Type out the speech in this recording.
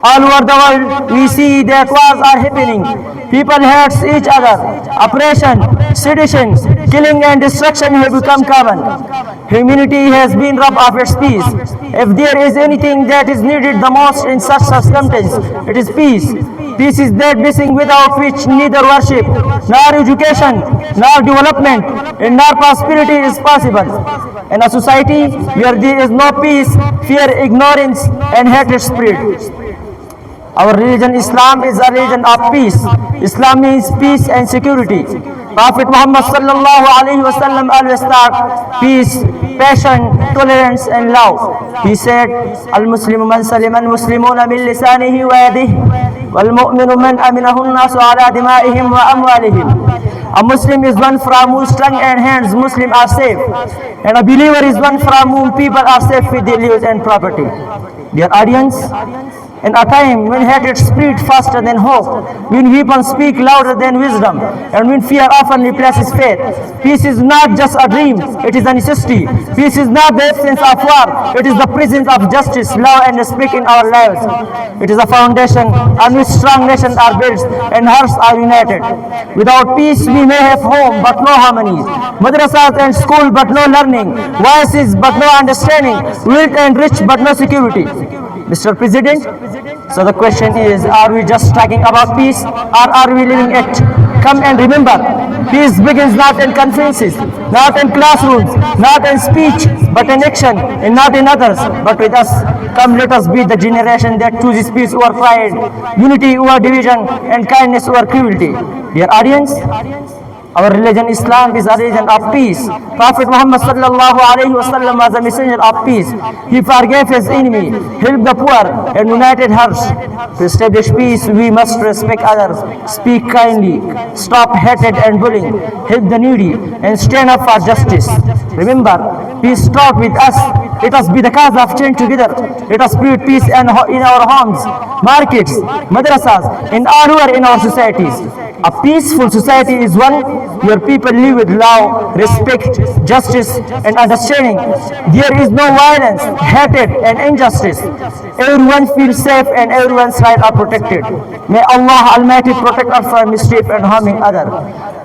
All over the world, we see that wars are happening. People hate each other. Oppression, sedition, killing and destruction have become common. Humanity has been robbed of its peace. If there is anything that is needed the most in such circumstances, it is peace. Peace is that blessing without which neither worship, nor education, nor development, and nor prosperity is possible. In a society where there is no peace, fear, ignorance, and hatred spread. Our religion, Islam, is a religion of peace. Islam means peace and security. Prophet Muhammad sallallahu alaihi wasallam always taught peace, passion, tolerance, and love. He said, "Al-Muslimu man salima al-Muslimuna min lisanihi wa yadihi, wal-mu'minu man aminahu an-nasu ala dima'ihim wa amwalihim." A Muslim is one from whose tongue and hands Muslims are safe, and a believer is one from whom people are safe with their lives and property. Dear audience, in a time when hatred spreads faster than hope, when weapons speak louder than wisdom, and when fear often replaces faith, peace is not just a dream, it is a necessity. Peace is not the absence of war, it is the presence of justice, love, and respect in our lives. It is a foundation on which strong nations are built and hearts are united. Without peace, we may have home but no harmony, madrasas and school but no learning, voices but no understanding, wealth and rich but no security. Mr. President, so the question is, are we just talking about peace or are we living it? Come and remember, peace begins not in conferences, not in classrooms, not in speech, but in action, and not in others, but with us. Come, let us be the generation that chooses peace over pride, unity over division, and kindness over cruelty. Dear audience, our religion, Islam, is a religion of peace. Prophet Muhammad sallallahu alaihi wasallam was a messenger of peace. He forgave his enemy, helped the poor, and united hearts. To establish peace, we must respect others, speak kindly, stop hatred and bullying, help the needy, and stand up for justice. Remember, peace starts with us. Let us be the cause of change together. Let us spread peace in our homes, markets, madrasas, and everywhere in our societies. A peaceful society is one where people live with love, respect, justice, and understanding. There is no violence, hatred, and injustice. Everyone feels safe and everyone's rights are protected. May Allah Almighty protect us from mischief and harming others.